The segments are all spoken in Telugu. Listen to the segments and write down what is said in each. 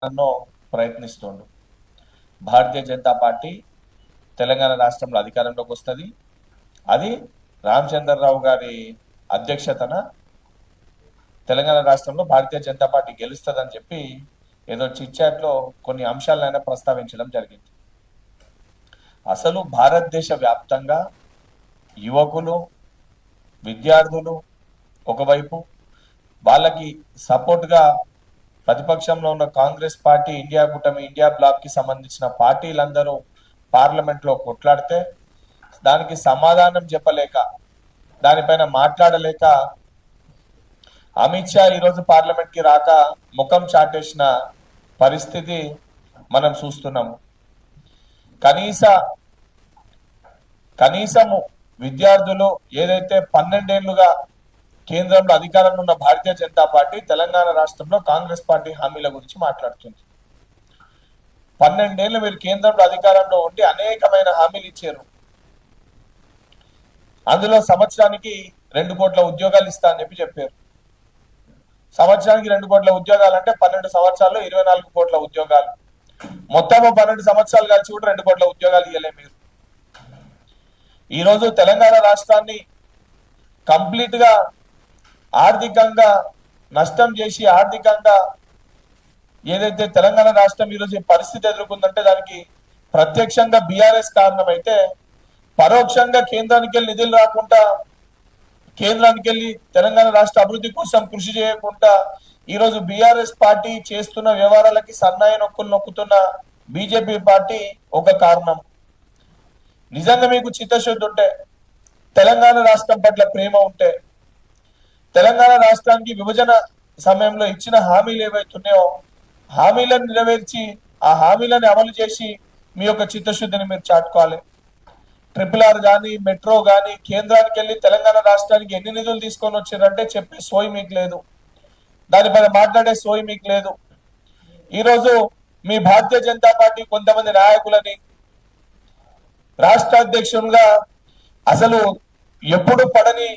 ప్రయత్నిస్తుండు. భారతీయ జనతా పార్టీ తెలంగాణ రాష్ట్రంలో అధికారంలోకి వస్తుంది. అది రామచంద్రరావు గారి అధ్యక్షతన తెలంగాణ రాష్ట్రంలో భారతీయ జనతా పార్టీ గెలుస్తుందని చెప్పి ఏదో చిట్చాట్లో కొన్ని అంశాలైనా ప్రస్తావించడం జరిగింది. అసలు భారతదేశ వ్యాప్తంగా యువకులు, విద్యార్థులు ఒకవైపు, వాళ్ళకి సపోర్ట్గా ప్రతిపక్షంలో ఉన్న కాంగ్రెస్ పార్టీ, ఇండియా కూటమి, ఇండియా బ్లాక్ కి సంబంధించిన పార్టీలందరూ పార్లమెంట్ లో కొట్లాడితే దానికి సమాధానం చెప్పలేక, దానిపైన మాట్లాడలేక అమిత్ షా ఈరోజు పార్లమెంట్ కి రాక ముఖం చాటేసిన పరిస్థితి మనం చూస్తున్నాము. కనీసము విద్యార్థులు ఏదైతే 12 ఏళ్లుగా కేంద్రంలో అధికారంలో ఉన్న భారతీయ జనతా పార్టీ తెలంగాణ రాష్ట్రంలో కాంగ్రెస్ పార్టీ హామీల గురించి మాట్లాడుతుంది. 12 ఏళ్ళు మీరు కేంద్రంలో అధికారంలో ఉండి అనేకమైన హామీలు ఇచ్చారు. అందులో సంవత్సరానికి 2 కోట్ల ఉద్యోగాలు ఇస్తా అని చెప్పారు. సంవత్సరానికి 2 కోట్ల ఉద్యోగాలు అంటే 12 సంవత్సరాల్లో 24 కోట్ల ఉద్యోగాలు. మొత్తం 12 సంవత్సరాలు కలిసి కూడా 2 కోట్ల ఉద్యోగాలు ఇవ్వలే మీరు. ఈ రోజు తెలంగాణ రాష్ట్రాన్ని కంప్లీట్ గా ఆర్థికంగా నష్టం చేసి, ఆర్థికంగా ఏదైతే తెలంగాణ రాష్ట్రం ఈరోజు పరిస్థితి ఎదుర్కొందంటే దానికి ప్రత్యక్షంగా బీఆర్ఎస్ కారణమైతే, పరోక్షంగా కేంద్రానికి వెళ్ళి నిధులు రాకుండా, కేంద్రానికి వెళ్ళి తెలంగాణ రాష్ట్ర అభివృద్ధి కోసం కృషి చేయకుండా ఈరోజు బీఆర్ఎస్ పార్టీ చేస్తున్న వ్యవహారాలకి సన్నాయి నొక్కులు నొక్కుతున్న బీజేపీ పార్టీ ఒక కారణం. నిజంగా మీకు చిత్తశుద్ధి ఉంటే, తెలంగాణ రాష్ట్రం పట్ల ప్రేమ ఉంటే, తెలంగాణ రాష్ట్రానికి విభజన సమయంలో ఇచ్చిన హామీలు ఏవైతున్నాయో హామీలను నెరవేర్చి ఆ హామీలను అమలు చేసి మీ యొక్క చిత్తశుద్ధిని మీరు చాటుకోవాలి. RRR కానీ, మెట్రో కానీ కేంద్రానికి వెళ్ళి తెలంగాణ రాష్ట్రానికి ఎన్ని నిధులు తీసుకొని వచ్చారంటే చెప్పే సోయి మీకు లేదు, దానిపైన మాట్లాడే సోయి మీకు లేదు. ఈరోజు మీ భారతీయ జనతా పార్టీ కొంతమంది నాయకులని రాష్ట్ర అధ్యక్షునిగా అసలు ఎప్పుడు పడని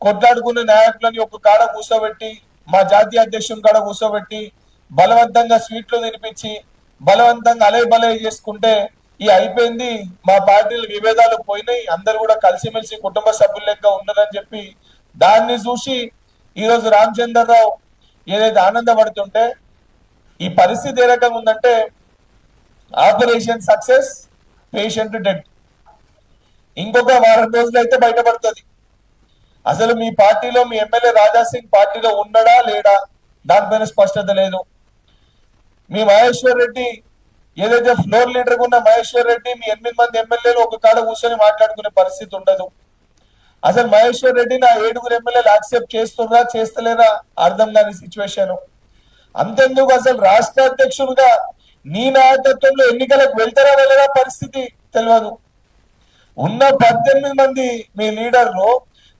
కొట్లాడుకునే నాయకులని ఒక కాడ కూర్చోబెట్టి, మా జాతీయ అధ్యక్షుని కాడ కూర్చోబెట్టి బలవంతంగా స్వీట్లు తినిపించి బలవంతంగా అలే బలే చేసుకుంటే ఈ అయిపోయింది, మా పార్టీలు విభేదాలు పోయినాయి, అందరు కూడా కలిసిమెలిసి కుటుంబ సభ్యుల లెక్క ఉన్నారని చెప్పి దాన్ని చూసి ఈరోజు రామచంద్రరావు ఏదైతే ఆనందపడుతుంటే, ఈ పరిస్థితి ఏ రకంగా ఉందంటే ఆపరేషన్ సక్సెస్, పేషెంట్ డెడ్. ఇంకొక వారం రోజులు అయితే బయటపడుతుంది. అసలు మీ పార్టీలో మీ ఎమ్మెల్యే రాజాసింగ్ పార్టీలో ఉన్నాడా లేడా దానిపైన స్పష్టత లేదు. మీ మహేశ్వర్ రెడ్డి ఏదైతే ఫ్లోర్ లీడర్ ఉన్న మహేశ్వర్ రెడ్డి మీ 8 మంది ఎమ్మెల్యేలు ఒక కాడ కూర్చొని మాట్లాడుకునే పరిస్థితి ఉండదు. అసలు మహేశ్వర్ రెడ్డి నా 7 ఎమ్మెల్యేలు యాక్సెప్ట్ చేస్తున్నా చేస్తలేరా అర్థం కాని సిచ్యువేషన్. అంతెందుకు అసలు రాష్ట్ర అధ్యక్షులుగా నీ నాయకత్వంలో ఎన్నికలకు వెళ్తారా వెళ్ళరా పరిస్థితి తెలియదు. ఉన్న 18 మంది మీ లీడర్లు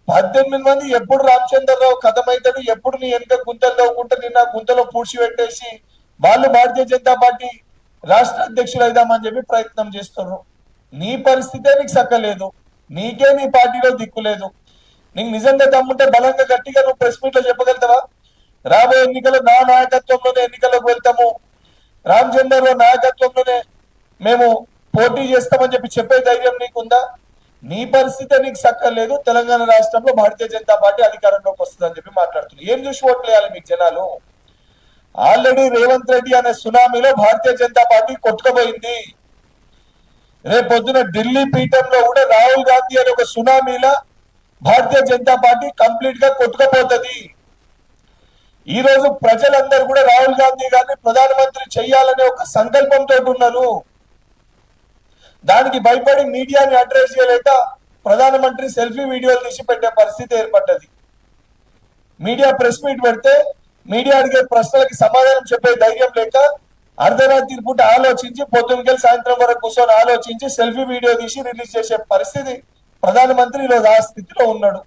18 మంది ఎప్పుడు రామచంద్రరావు కథమైతాడు, ఎప్పుడు నీ వెనుక గుంతలు తవ్వుకుంటే నిన్న గుంతలో పూడ్చిపెట్టేసి వాళ్ళు భారతీయ జనతా పార్టీ రాష్ట్ర అధ్యక్షులు అయిదామని చెప్పి ప్రయత్నం చేస్తున్నారు. నీ పరిస్థితే నీకు సక్కలేదు, నీకే నీ పార్టీలో దిక్కులేదు. నీకు నిజంగా దమ్ముంటే బలంగా గట్టిగా నువ్వు ప్రెస్ మీట్ లో చెప్పగలుగుతావా, రాబోయే ఎన్నికలు నా నాయకత్వంలోనే ఎన్నికల్లోకి వెళ్తాము, రామచంద్రరావు నాయకత్వంలోనే మేము పోటీ చేస్తామని చెప్పే ధైర్యం నీకుందా? నీ పరిస్థితి నీకు సక్కర్లేదు. తెలంగాణ రాష్ట్రంలో భారతీయ జనతా పార్టీ అధికారంలోకి వస్తుందని చెప్పి మాట్లాడుతున్నారు. ఏం చూసి ఓట్లు వేయాలి మీకు జనాలు? ఆల్రెడీ రేవంత్ రెడ్డి అనే సునామీలో భారతీయ జనతా పార్టీ కొట్టుకుపోయింది. రేపొద్దున ఢిల్లీ పీఠంలో కూడా రాహుల్ గాంధీ అనే ఒక సునామీలా భారతీయ జనతా పార్టీ కంప్లీట్ గా కొట్టుకుపోతుంది. ఈ రోజు ప్రజలందరూ కూడా రాహుల్ గాంధీ గారిని ప్రధానమంత్రి చెయ్యాలనే ఒక సంకల్పంతో ఉన్నారు. దానికి భయపడి మీడియాని అడ్రస్ చేయలేక ప్రధానమంత్రి సెల్ఫీ వీడియోలు తీసి పెట్టే పరిస్థితి ఏర్పడ్డది. మీడియా ప్రెస్ మీట్ పెడితే మీడియా అడిగే ప్రశ్నలకి సమాధానం చెప్పే ధైర్యం లేక అర్ధరాత్రి పూట ఆలోచించి పొద్దున్నకెళ్ళి సాయంత్రం వరకు కూర్చొని ఆలోచించి సెల్ఫీ వీడియో తీసి రిలీజ్ చేసే పరిస్థితి ప్రధానమంత్రి ఈరోజు ఆ స్థితిలో ఉన్నాడు.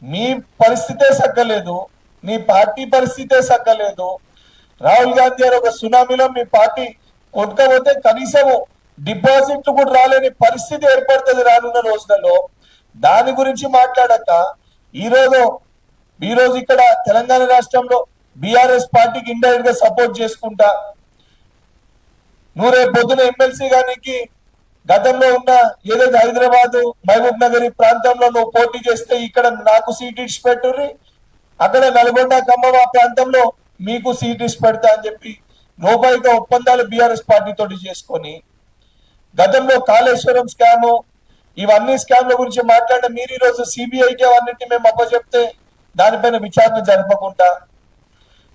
మీ పరిస్థితే సక్కలేదు, మీ పార్టీ పరిస్థితే సక్కలేదు. రాహుల్ గాంధీ గారు ఒక సునామీలో మీ పార్టీ కొట్టుకపోతే కనీసము డిపాజిట్లు కూడా రాలేని పరిస్థితి ఏర్పడుతుంది రానున్న రోజులలో. దాని గురించి మాట్లాడక ఈరోజు ఇక్కడ తెలంగాణ రాష్ట్రంలో బీఆర్ఎస్ పార్టీకి ఇండైరెక్ట్ గా సపోర్ట్ చేసుకుంటా నువ్వు రేపు పొద్దున ఎమ్మెల్సీ గానికి గతంలో ఉన్న ఏదైతే హైదరాబాద్ మహబూబ్ నగర్ ఈ ప్రాంతంలో నువ్వు పోటీ చేస్తే ఇక్కడ నాకు సీట్ ఇచ్చి పెట్టుర్రి, అక్కడ నల్గొండ ఖమ్మం ఆ ప్రాంతంలో మీకు సీట్ ఇచ్చి పెడతా అని చెప్పి లోపాయిక ఒప్పందాలు బీఆర్ఎస్ పార్టీ తోటి చేసుకొని గతంలో కాళేశ్వరం స్కాము ఇవన్నీ స్కామ్ల గురించి మాట్లాడిన మీరు ఈరోజు సిబిఐకి అవన్నింటినీ మేము అప్పచెప్తే దానిపైన విచారణ జరపకుండా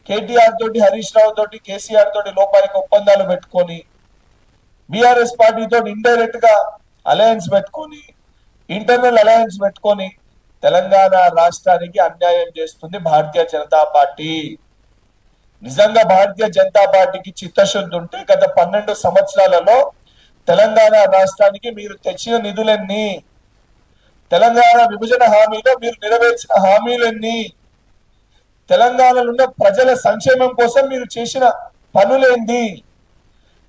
కేటీఆర్ తోటి హరీష్ రావు తోటి కేసీఆర్ తోటి లోపాయిక ఒప్పందాలు పెట్టుకొని బీఆర్ఎస్ పార్టీ తోటి ఇండైరెక్ట్ గా అలయన్స్ పెట్టుకొని ఇంటర్నల్ అలయన్స్ పెట్టుకొని తెలంగాణ రాష్ట్రానికి అన్యాయం చేస్తుంది భారతీయ జనతా పార్టీ. నిజంగా భారతీయ జనతా పార్టీకి చిత్తశుద్ధి ఉంటే గత 12 సంవత్సరాలలో తెలంగాణ రాష్ట్రానికి మీరు తెచ్చిన నిధులన్నీ, తెలంగాణ విభజన హామీలో మీరు నెరవేర్చిన హామీలన్నీ, తెలంగాణలో ఉన్న ప్రజల సంక్షేమం కోసం మీరు చేసిన పనులేంది,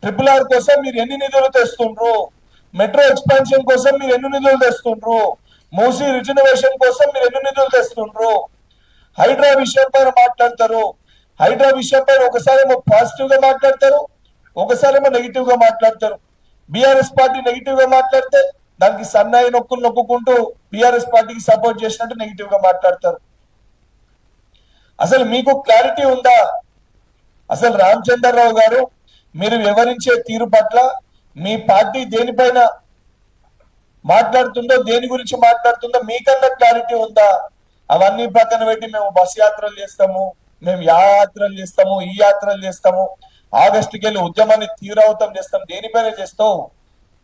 RRR కోసం మీరు ఎన్ని నిధులు తెస్తుండ్రు, మెట్రో ఎక్స్పాన్షన్ కోసం మీరు ఎన్ని నిధులు తెస్తుండ్రు, మూసీ రిజర్వేషన్ కోసం మీరు ఎన్ని నిధులు తెస్తుండ్రు, హైడ్రా విషయం పైన మాట్లాడతారు. హైడ్రా విషయం పైన ఒకసారి ఏమో పాజిటివ్ గా మాట్లాడతారు, ఒకసారి ఏమో నెగిటివ్ గా మాట్లాడతారు. బీఆర్ఎస్ పార్టీ నెగిటివ్ గా మాట్లాడితే దానికి సన్నాయి నొక్కులు నొక్కుంటూ బీఆర్ఎస్ పార్టీకి సపోర్ట్ చేసినట్టు నెగిటివ్ గా మాట్లాడతారు. అసలు మీకు క్లారిటీ ఉందా? అసలు రామచంద్రరావు గారు మీరు వివరించే తీరు పట్ల మీ పార్టీ దేనిపైన మాట్లాడుతుందో, దేని గురించి మాట్లాడుతుందో మీకన్నా క్లారిటీ ఉందా? అవన్నీ పక్కన పెట్టి మేము బస్ యాత్రలు చేస్తాము, మేము యాత్రలు చేస్తాము, ఈ యాత్రలు చేస్తాము, ఆగస్టుకి వెళ్ళి ఉద్యమాన్ని తీవ్రవతం చేస్తాం, దేనిపైన చేస్తావు?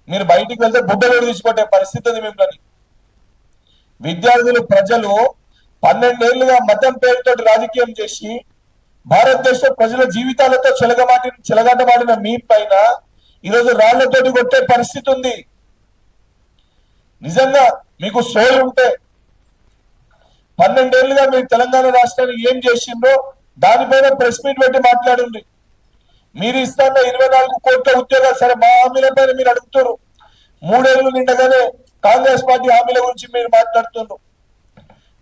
మీరు బయటికి వెళ్తే బుడ్డలు తీసుకొట్టే పరిస్థితి ఉంది మిమ్మల్ని. విద్యార్థులు ప్రజలు 12 ఏళ్లుగా మతం పేరుతో రాజకీయం చేసి భారతదేశ ప్రజల జీవితాలతో చెలగాటమాడిన మీ పైన ఈరోజు రాళ్లతోటి కొట్టే పరిస్థితి ఉంది. నిజంగా మీకు సోయి ఉంటే 12 ఏళ్లుగా మీరు తెలంగాణ రాష్ట్రానికి ఏం చేసిండ్రో దానిపైన ప్రెస్ మీట్ పెట్టి మాట్లాడండి. మీరు ఇస్తాన్న 24 కోట్ల ఉద్యోగాలు, సరే మా హామీల పైన మీరు అడుగుతారు. 3 ఏళ్లు నిండగానే కాంగ్రెస్ పార్టీ హామీల గురించి మీరు మాట్లాడుతున్నారు.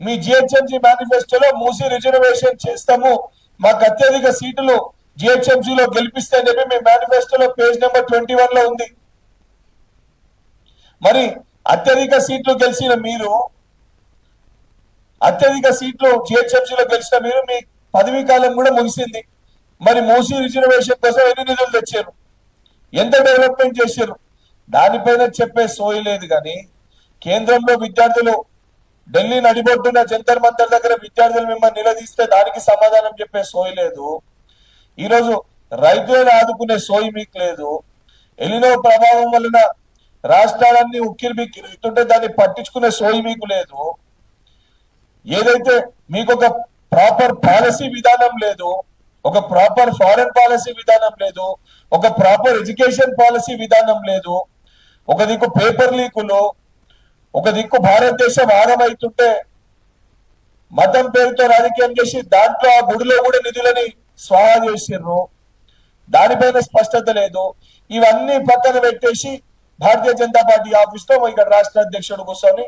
మీ జిహెచ్ఎంసీ మేనిఫెస్టోలో మూసీ రిజర్వేషన్ చేస్తాము, మాకు అత్యధిక సీటులు జిహెచ్ఎంసీలో గెలిపిస్తే అని చెప్పి మీ మేనిఫెస్టోలో పేజ్ నెంబర్ 21 లో ఉంది. మరి అత్యధిక సీట్లు గెలిచిన మీరు, అత్యధిక సీట్లు జిహెచ్ఎంసీలో గెలిచిన మీరు, మీ పదవీ కాలం కూడా ముగిసింది. మరి మూసీ రిజర్వేషన్ కోసం ఎన్ని నిధులు తెచ్చారు, ఎంత డెవలప్మెంట్ చేశారు, దానిపైన చెప్పే సోయి లేదు. కానీ కేంద్రంలో విద్యార్థులు ఢిల్లీ నడిబొడ్డున జంతర్ మంతర్ దగ్గర విద్యార్థులు మిమ్మల్ని నిలదీస్తే దానికి సమాధానం చెప్పే సోయి లేదు. ఈరోజు రైతులను ఆదుకునే సోయి మీకు లేదు. ఎలినో ప్రభావం వలన రాష్ట్రాలన్నీ ఉక్కిరి బిక్కిరి అవుతుంటే దాన్ని పట్టించుకునే సోయి మీకు లేదు. ఏదైతే మీకు ఒక ప్రాపర్ పాలసీ విధానం లేదు, ఒక ప్రాపర్ ఫారెన్ పాలసీ విధానం లేదు, ఒక ప్రాపర్ ఎడ్యుకేషన్ పాలసీ విధానం లేదు, ఒక దిక్కు పేపర్ లీకులు, ఒక దిక్కు భారతదేశం ఆగమైతుంటే మతం పేరుతో రాజకీయం చేసి దాంట్లో ఆ గుడిలో కూడా నిధులని స్వాహా చేసిర్రు, దానిపైన స్పష్టత లేదు. ఇవన్నీ పక్కన పెట్టేసి భారతీయ జనతా పార్టీ ఆఫీస్ లో ఇక్కడ రాష్ట్ర అధ్యక్షుడు కూర్చొని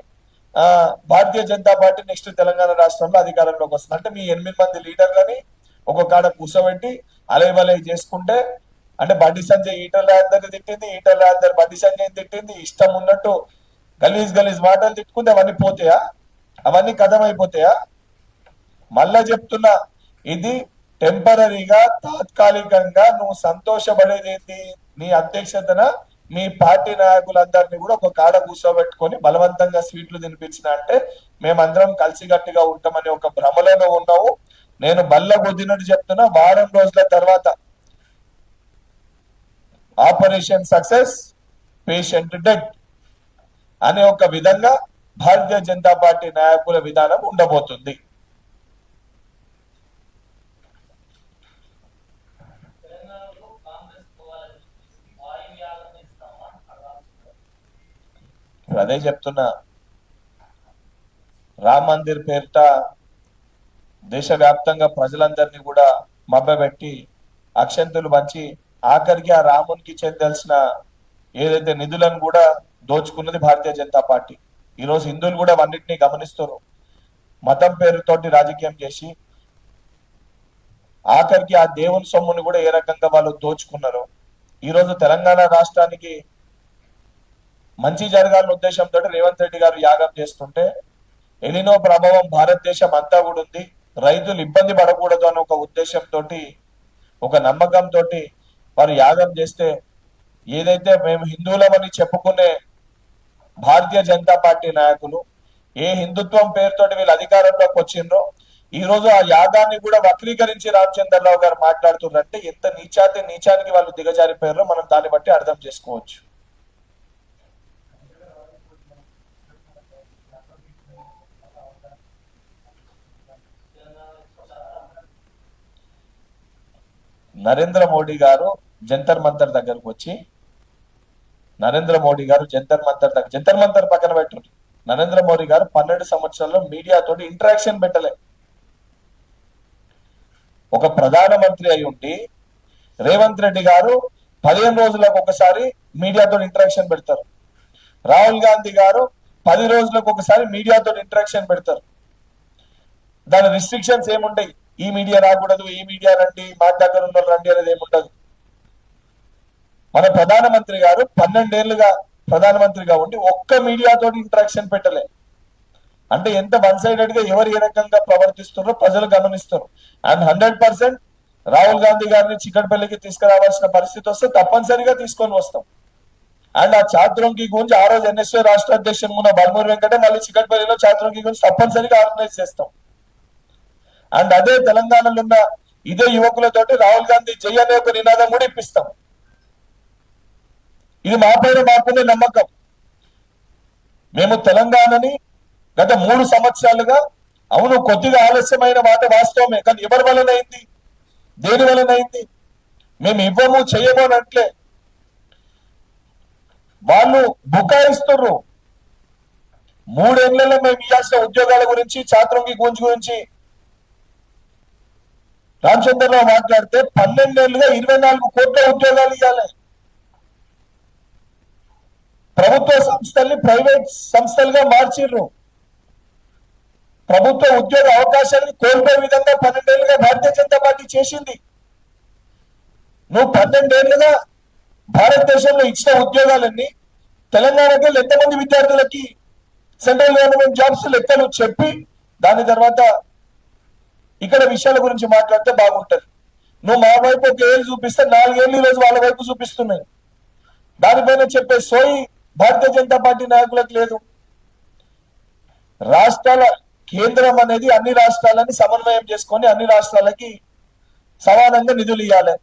భారతీయ జనతా పార్టీ నెక్స్ట్ తెలంగాణ రాష్ట్రంలో అధికారంలోకి వస్తుంది అంటే మీ 8 మంది లీడర్లని ఒక కాడ కూర్చోబెట్టి అలైబలై చేసుకుంటే, అంటే బండి సంజయ్ ఈటల రాజేందర్ని తిట్టింది, ఈటల రాజేందర్ బండి సంజయ్ తిట్టింది, ఇష్టం ఉన్నట్టు గలీజ్ మాటలు తిట్టుకుంటే అవన్నీ పోతాయా? అవన్నీ కథమైపోతాయా? మళ్ళా చెప్తున్నా, ఇది టెంపరీగా తాత్కాలికంగా నువ్వు సంతోషపడేది నీ అధ్యక్షతన మీ పార్టీ నాయకులందరినీ కూడా ఒక కాడ కూర్చోబెట్టుకొని బలవంతంగా స్వీట్లు తినిపించిన అంటే మేమందరం కలిసిగట్టిగా ఉంటామని ఒక భ్రమలోనే ఉన్నావు. నేను బల్ల కొద్దినట్టు చెప్తున్నా, వారం రోజుల తర్వాత ఆపరేషన్ సక్సెస్, పేషెంట్ డెడ్ అనే ఒక విధంగా భారతీయ జనతా పార్టీ నాయకుల విధానం ఉండబోతుంది. అదే చెప్తున్నా, రామ్ మందిర్ పేరిట దేశవ్యాప్తంగా ప్రజలందరినీ కూడా మభ్యపెట్టి అక్షంతులు పంచి ఆఖరికి ఆ రామునికి చెందాల్సిన ఏదైతే నిధులను కూడా దోచుకున్నది భారతీయ జనతా పార్టీ. ఈరోజు హిందువులు కూడా అన్నింటినీ గమనిస్తారు. మతం పేరుతోటి రాజకీయం చేసి ఆఖరికి ఆ దేవుని సొమ్ముని కూడా ఏ రకంగా వాళ్ళు దోచుకున్నారు. ఈరోజు తెలంగాణ రాష్ట్రానికి మంచి జరగాలన్న ఉద్దేశంతో రేవంత్ రెడ్డి గారు యాగం చేస్తుంటే ఎలినో ప్రభావం భారతదేశం అంతా కూడా ఉంది, రైతులు ఇబ్బంది పడకూడదు అన్న ఒక ఉద్దేశంతో ఒక నమ్మకంతో వారు యాగం చేస్తే ఏదైతే మేము హిందువులమని చెప్పుకునే భారతీయ జనతా పార్టీ నాయకులు ఏ హిందుత్వం పేరుతోటి వీళ్ళు అధికారంలోకి వచ్చిండ్రో ఈ రోజు ఆ యాగాన్ని కూడా వక్రీకరించి రామచంద్రరావు గారు మాట్లాడుతున్నారంటే ఎంత నీచానికి వాళ్ళు దిగజారిపోయారో మనం దాన్ని బట్టి అర్థం చేసుకోవచ్చు. నరేంద్ర మోడీ గారు జంతర్ మంతర్ దగ్గరకు వచ్చి నరేంద్ర మోడీ గారు జంతర్ మంతర్ పక్కన పెట్టు నరేంద్ర మోడీ గారు 12 సంవత్సరాల్లో మీడియాతో ఇంటరాక్షన్ పెట్టలే. ఒక ప్రధానమంత్రి అయి ఉండి రేవంత్ రెడ్డి గారు 15 రోజులకు ఒకసారి మీడియాతో ఇంటరాక్షన్ పెడతారు. రాహుల్ గాంధీ గారు 10 రోజులకు ఒకసారి మీడియాతో ఇంటరాక్షన్ పెడతారు. దాని రిస్ట్రిక్షన్స్ ఏముంటాయి, ఈ మీడియా రాకూడదు, ఈ మీడియా రండి, మా దగ్గర ఉన్న రండి అనేది ఏముండదు. మన ప్రధానమంత్రి గారు 12 ఏళ్లుగా ప్రధానమంత్రిగా ఉండి ఒక్క మీడియాతో ఇంటరాక్షన్ పెట్టలే. అంటే ఎంత వన్ సైడెడ్ గా ఎవరు ఏ రకంగా ప్రవర్తిస్తున్నారో ప్రజలు గమనిస్తారు. అండ్ 100% రాహుల్ గాంధీ గారిని చికట్పల్లికి తీసుకురావాల్సిన పరిస్థితి వస్తే తప్పనిసరిగా తీసుకొని వస్తాం. అండ్ ఆ చాతురంకి గురించి ఆ రోజు ఎన్ఎస్ఏ రాష్ట్ర అధ్యక్షుడు ఉన్న బర్మూర్ వెంకటే మళ్ళీ చికట్పల్లిలో చాతురంకి గురించి తప్పనిసరిగా ఆర్గనైజ్ చేస్తాం. అండ్ అదే తెలంగాణలో ఉన్న ఇదే యువకులతోటి రాహుల్ గాంధీ జై అనే ఒక నినాదం కూడా ఇప్పిస్తాం. ఇది మా పైన మాకునే నమ్మకం. మేము తెలంగాణని గత 3 సంవత్సరాలుగా అవును కొద్దిగా ఆలస్యమైన మాట వాస్తవమే, కానీ ఎవరి వలనైంది, దేని వలనైంది, మేము ఇవ్వము చెయ్యము అని అట్లే వాళ్ళు బుకాయిస్తున్నారు. 3 ఏళ్లలో మేము ఇవ్వాల్సిన ఉద్యోగాల గురించి చాతురంగి గురించి రామచంద్రరావు మాట్లాడితే 12 ఏళ్లుగా 24 కోట్ల ఉద్యోగాలు ఇవ్వాలి. ప్రభుత్వ సంస్థల్ని ప్రైవేట్ సంస్థలుగా మార్చిర్రు. ప్రభుత్వ ఉద్యోగ అవకాశాన్ని కోల్పోయే విధంగా 12 ఏళ్లుగా భారతీయ జనతా పార్టీ చేసింది. నువ్వు 12 ఏళ్లుగా భారతదేశంలో ఇచ్చిన ఉద్యోగాలన్నీ తెలంగాణకి ఎంతమంది విద్యార్థులకి సెంట్రల్ గవర్నమెంట్ జాబ్స్ లెక్కలు చెప్పి దాని తర్వాత ఇక్కడ విషయాల గురించి మాట్లాడితే బాగుంటది. నువ్వు మా వైపు ఒక ఏళ్ళు చూపిస్తే 4 ఏళ్ళు ఈ రోజు వాళ్ళ వైపు చూపిస్తున్నాయి. దానిపైన చెప్పే సోయి భారతీయ జనతా పార్టీ నాయకులకు లేదు. రాష్ట్రాల కేంద్రం అనేది అన్ని రాష్ట్రాలని సమన్వయం చేసుకొని అన్ని రాష్ట్రాలకి సమానంగా నిధులు ఇవ్వాలి.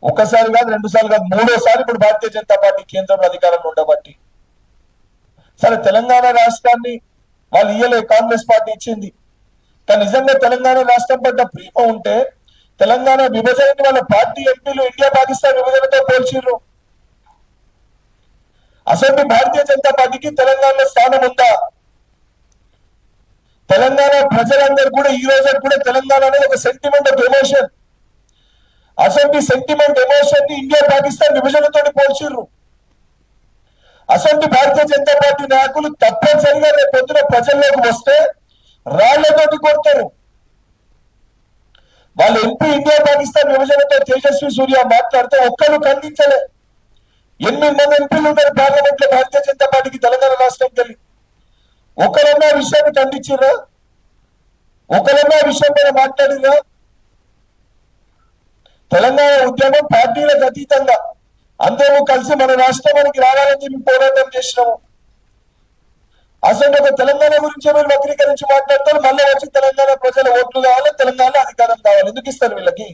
ఒకసారి కాదు, 2 సార్లు కాదు, 3వ సారి ఇప్పుడు భారతీయ జనతా పార్టీ కేంద్రంలో అధికారంలో ఉండబట్టి సరే తెలంగాణ రాష్ట్రాన్ని వాళ్ళు ఇయ్యలే, కాంగ్రెస్ పార్టీ ఇచ్చింది. కానీ నిజంగా తెలంగాణ రాష్ట్రం పడ్డ ప్రేమ ఉంటే తెలంగాణ విభజనని వాళ్ళ పార్టీ ఎంపీలు ఇండియా పాకిస్తాన్ విభజనతో పోల్చిర్రు. అసలు భారతీయ జనతా పార్టీకి తెలంగాణలో స్థానం ఉందా? తెలంగాణ ప్రజలందరూ కూడా ఈ రోజు కూడా తెలంగాణ అనేది ఒక సెంటిమెంట్ ఆఫ్ ఎమోషన్. అసలు సెంటిమెంట్ ఎమోషన్ ని ఇండియా పాకిస్తాన్ విభజనతో పోల్చిర్రు. అసలు భారతీయ జనతా పార్టీ నాయకులు తప్పనిసరిగా రేపు పొద్దున ప్రజల్లోకి వస్తే రాళ్లతోటి కొడతారు. వాళ్ళ ఎంపీ ఇండియా పాకిస్తాన్ విభజనతో తేజస్వి సూర్య మాట్లాడితే ఒక్కరు ఖండించలే. 8 మంది ఎంపీలు ఉన్నారు పార్లమెంట్ లో భారతీయ జనతా పార్టీకి తెలంగాణ రాష్ట్రంకి వెళ్ళి. ఒకరన్నా విషయాన్ని ఖండించిర్రా? ఒకరన్నా విషయం మీద మాట్లాడిర్రా? తెలంగాణ ఉద్యమం పార్టీలకు అతీతంగా అందరూ కలిసి మన రాష్ట్రానికి రావాలని చెప్పి పోరాటం చేసినాము. అసలు ఒక తెలంగాణ గురించి మీరు వక్రీకరించి మాట్లాడతారు, మళ్ళీ వచ్చి తెలంగాణ ప్రజల ఓట్లు కావాలి, తెలంగాణ అధికారం కావాలి. ఎందుకు ఇస్తారు వీళ్ళకి?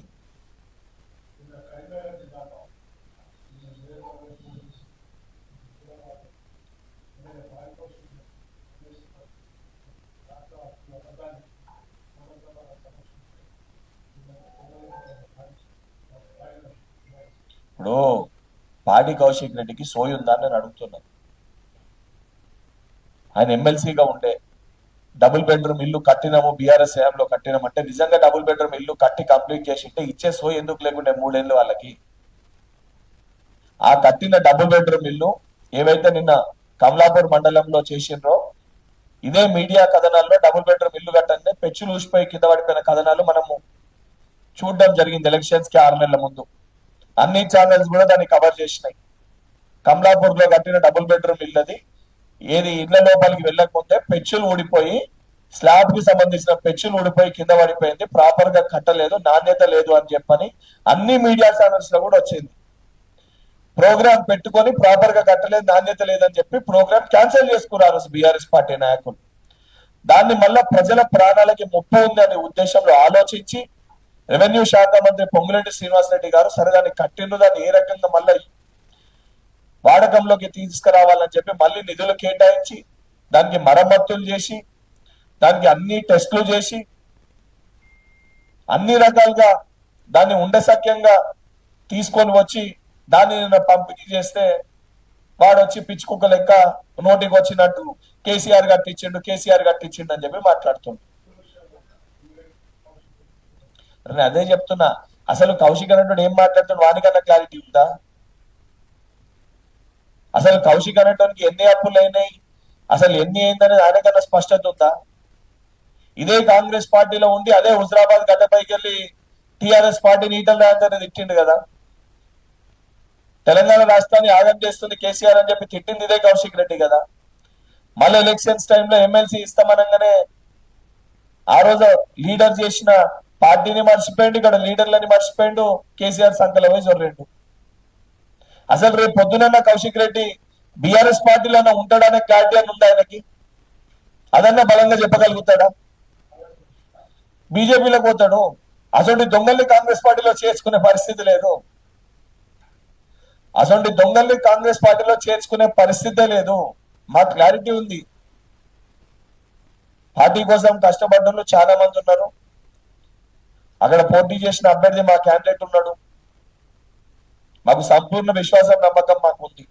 ఇప్పుడు పాడి కౌశిక్ రెడ్డికి సోయి ఉందా అని నేను అడుగుతున్నాను. ఆయన ఎమ్మెల్సీగా ఉండే డబుల్ బెడ్రూమ్ ఇల్లు కట్టినాము, బీఆర్ఎస్ హయాంలో కట్టినామంటే నిజంగా డబుల్ బెడ్రూమ్ ఇల్లు కట్టి కంప్లీట్ చేసి ఉంటే ఇచ్చే సోయి ఎందుకు లేకుండే 3 ఏళ్ళు వాళ్ళకి? ఆ కట్టిన డబుల్ బెడ్రూమ్ ఇల్లు ఏవైతే నిన్న కమలాపూర్ మండలంలో చేసిండ్రో ఇదే మీడియా కథనాల్లో డబుల్ బెడ్రూమ్ ఇల్లు కట్టండి పెచ్చులు ఊసిపోయి కింద పడిపోయిన కథనాలు మనము చూడడం జరిగింది ఎలక్షన్స్ కి 6 నెలల ముందు. అన్ని ఛానల్స్ కూడా దాన్ని కవర్ చేసినాయి. కమలాపూర్ లో కట్టిన డబుల్ బెడ్రూమ్ ఇల్లది, ఏది ఇళ్ల లోపలికి వెళ్ళకముందే పెచ్చులు ఊడిపోయి, స్లాబ్ కి సంబంధించిన పెచ్చులు ఊడిపోయి కింద పడిపోయింది, ప్రాపర్ గా కట్టలేదు, నాణ్యత లేదు అని చెప్పని అన్ని మీడియా ఛానల్స్ లో కూడా వచ్చింది. ప్రోగ్రామ్ పెట్టుకొని ప్రాపర్ గా కట్టలేదు, నాణ్యత లేదని చెప్పి ప్రోగ్రామ్ క్యాన్సిల్ చేసుకున్నారు బీఆర్ఎస్ పార్టీ నాయకులు. దాన్ని మళ్ళా ప్రజల ప్రాణాలకి ముప్పు ఉంది అనే ఉద్దేశంలో ఆలోచించి రెవెన్యూ శాఖ మంత్రి పొంగులేటి శ్రీనివాసరెడ్డి గారు సరే దాన్ని కట్టిండు, దాన్ని ఏ రకంగా మళ్ళీ వాడకంలోకి తీసుకురావాలని చెప్పి మళ్ళీ నిధులు కేటాయించి దానికి మరమ్మతులు చేసి దానికి అన్ని టెస్టులు చేసి అన్ని రకాలుగా దాన్ని ఉండసక్యంగా తీసుకొని వచ్చి దాన్ని పంపిణీ చేస్తే వాడు వచ్చి పిచ్చి కుక్క లెక్క నోటికి వచ్చినట్టు కేసీఆర్ కట్టించిండు అని చెప్పి మాట్లాడుతుండు. అదే చెప్తున్నా, అసలు కౌశిక్ అన్నట్టు ఏం మాట్లాడుతున్నా వానికన్నా క్లారిటీ ఉందా? అసలు కౌశిక్ అనేటానికి ఎన్ని అప్పులు అయినాయి, అసలు ఎన్ని అయిందనేది ఆయనకన్నా స్పష్టత ఉందా? ఇదే కాంగ్రెస్ పార్టీలో ఉండి అదే హుజరాబాద్ గడ్డపైకి వెళ్ళి టిఆర్ఎస్ పార్టీని ఈటల రాజేందర్ తిట్టిండు కదా. తెలంగాణ రాష్ట్రాన్ని ఆగం చేస్తుంది కేసీఆర్ అని చెప్పి తిట్టింది ఇదే కౌశిక్ రెడ్డి కదా. మళ్ళీ ఎలక్షన్స్ టైంలో ఎమ్మెల్సీ ఇస్తామనగానే ఆ రోజు లీడర్ చేసిన పార్టీని మర్చిపోయిండు, ఇక్కడ లీడర్లని మర్చిపోయిండు, కేసీఆర్ సంకల పోయి జొర్రెండు. అసలు రేపు పొద్దునన్న కౌశిక్ రెడ్డి బీఆర్ఎస్ పార్టీలోనే ఉంటాడనే క్లారిటీ అని ఉంది ఆయనకి? అదన్నా బలంగా చెప్పగలుగుతాడా? బీజేపీలోకి పోతాడు. అసలు దొంగల్ని కాంగ్రెస్ పార్టీలో చేర్చుకునే పరిస్థితి లేదు. అసలు దొంగల్ని కాంగ్రెస్ పార్టీలో చేర్చుకునే పరిస్థితే లేదు. మా క్లారిటీ ఉంది. పార్టీ కోసం కష్టపడ్డలు చాలా మంది ఉన్నారు. అక్కడ పోటీ చేసిన అభ్యర్థి మా క్యాండిడేట్ ఉన్నాడు. మాకు సంపూర్ణ విశ్వాసం, నమ్మకం మాకు ఉంది.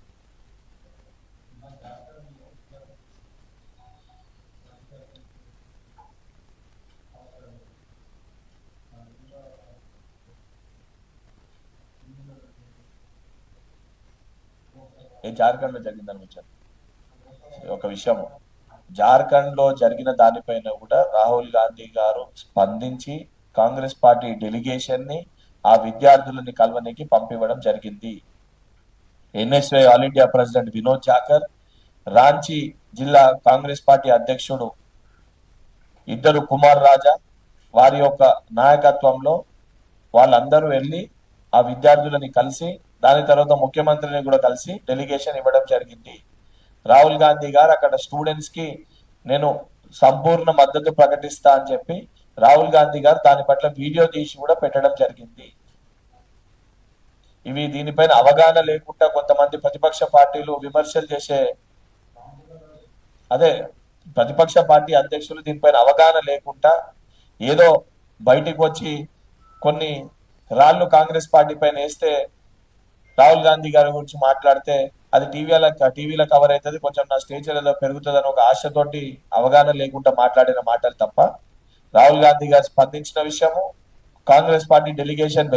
జార్ఖండ్ లో జరిగిందని వచ్చారు ఒక విషయం. జార్ఖండ్ లో జరిగిన దానిపైన కూడా రాహుల్ గాంధీ గారు స్పందించి కాంగ్రెస్ పార్టీ డెలిగేషన్ ని ఆ విద్యార్థులని కలవనికి పంపివ్వడం జరిగింది. NSUI all India president Vinod Jakhar, Ranchi జిల్లా కాంగ్రెస్ పార్టీ అధ్యక్షుడు ఇద్దరు కుమార్ రాజా వారి యొక్క నాయకత్వంలో వాళ్ళందరూ వెళ్ళి ఆ విద్యార్థులని కలిసి దాని తర్వాత ముఖ్యమంత్రిని కూడా కలిసి డెలిగేషన్ ఇవ్వడం జరిగింది. రాహుల్ గాంధీ గారు అక్కడ స్టూడెంట్స్ కి నేను సంపూర్ణ మద్దతు ప్రకటిస్తా అని చెప్పి రాహుల్ గాంధీ గారు దాని పట్ల వీడియో తీసి కూడా పెట్టడం జరిగింది. ఇవి దీనిపైన అవగాహన లేకుండా కొంతమంది ప్రతిపక్ష పార్టీలు విమర్శలు చేసే, అదే ప్రతిపక్ష పార్టీ అధ్యక్షులు దీనిపైన అవగాహన లేకుండా ఏదో బయటికి వచ్చి కొన్ని రాళ్ళు కాంగ్రెస్ పార్టీ పైన వేస్తే రాహుల్ గాంధీ గారి గురించి మాట్లాడితే అది టీవీలో కవర్ అవుతుంది, కొంచెం నా స్టేచర్ ఏదో పెరుగుతుంది అని ఒక ఆశతోటి అవగాహన లేకుండా మాట్లాడిన మాటలు తప్ప రాహుల్ గాంధీ గారు స్పందించిన విషయము, కాంగ్రెస్ పార్టీ డెలిగేషన్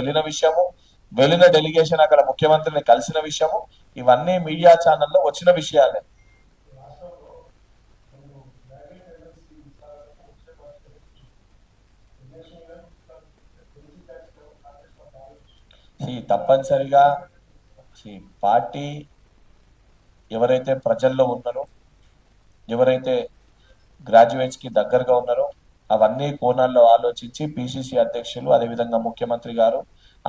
వెళ్ళిన డెలిగేషన్ అక్కడ ముఖ్యమంత్రిని కలిసిన విషయము, ఇవన్నీ మీడియా ఛానల్లో వచ్చిన విషయాలే. తప్పనిసరిగా పార్టీ ఎవరైతే ప్రజల్లో ఉన్నారో, ఎవరైతే గ్రాడ్యుయేట్స్ కి దగ్గరగా ఉన్నారో అవన్నీ కోణాల్లో ఆలోచించి పిసిసి అధ్యక్షులు అదేవిధంగా ముఖ్యమంత్రి గారు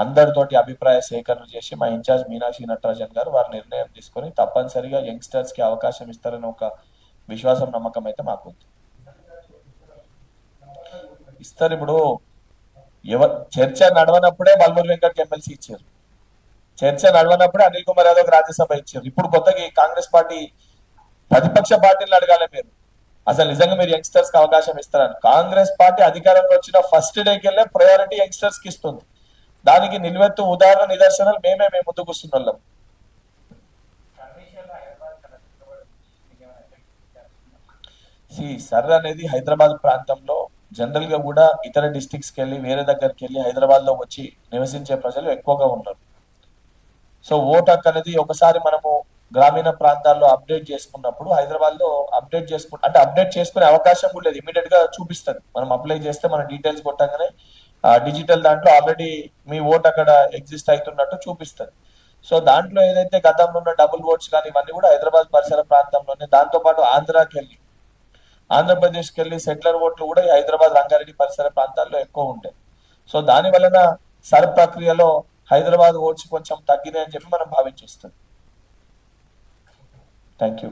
అందరితోటి అభిప్రాయ సేకరణ చేసి మా ఇన్ఛార్జ్ మీనాక్షి నటరాజన్ గారు వారి నిర్ణయం తీసుకొని తప్పనిసరిగా యంగ్స్టర్స్ కి అవకాశం ఇస్తారని ఒక విశ్వాసం, నమ్మకం అయితే మాకు ఉంది. ఇస్తారు. ఇప్పుడు చర్చ నడవనప్పుడే బల్మూరి వెంకట్ ఎమ్మెల్సీ ఇచ్చారు, చర్చ నడవనప్పుడే అనిల్ కుమార్ యాదవ్ రాజ్యసభ ఇచ్చారు. ఇప్పుడు కొత్తగా కాంగ్రెస్ పార్టీ ప్రతిపక్ష పార్టీలు అడగాలి మీరు అసలు నిజంగా మీరు యంగ్స్టర్స్ కి అవకాశం ఇస్తారని. కాంగ్రెస్ పార్టీ అధికారంలో వచ్చిన ఫస్ట్ డేకి వెళ్ళే ప్రయారిటీ యంగ్స్టర్స్ కి ఇస్తుంది. దానికి నిలువెత్తు ఉదాహరణ నిదర్శనాలు మేము ముందుకు వస్తున్నాం. సర్ అనేది హైదరాబాద్ ప్రాంతంలో జనరల్ గా కూడా ఇతర డిస్ట్రిక్ట్స్ కి వెళ్ళి వేరే దగ్గరికి వెళ్ళి హైదరాబాద్ లో వచ్చి నివసించే ప్రజలు ఎక్కువగా ఉన్నారు. సో ఓట్ హక్కు అనేది ఒకసారి మనము గ్రామీణ ప్రాంతాల్లో అప్డేట్ చేసుకున్నప్పుడు హైదరాబాద్ లో అప్డేట్ చేసుకునే అవకాశం కూడా లేదు. ఇమీడియట్ గా చూపిస్తుంది. మనం అప్లై చేస్తే మన డీటెయిల్స్ కొట్టగానే డిజిటల్ దాంట్లో ఆల్రెడీ మీ ఓట్ అక్కడ ఎగ్జిస్ట్ అవుతున్నట్టు చూపిస్తుంది. సో దాంట్లో ఏదైతే గతంలో ఉన్న డబుల్ ఓట్స్ కానీ ఇవన్నీ కూడా హైదరాబాద్ పరిసర ప్రాంతంలోనే, దాంతో పాటు ఆంధ్రాకి వెళ్ళి ఆంధ్రప్రదేశ్కి వెళ్ళి సెటిలర్ ఓట్లు కూడా ఈ హైదరాబాద్ రంగారెడ్డి పరిసర ప్రాంతాల్లో ఎక్కువ ఉంటాయి. సో దాని వలన సర్ ప్రక్రియలో హైదరాబాద్ ఓట్స్ కొంచెం తగ్గినాయి అని చెప్పి మనం భావించొస్తుంది. Thank you.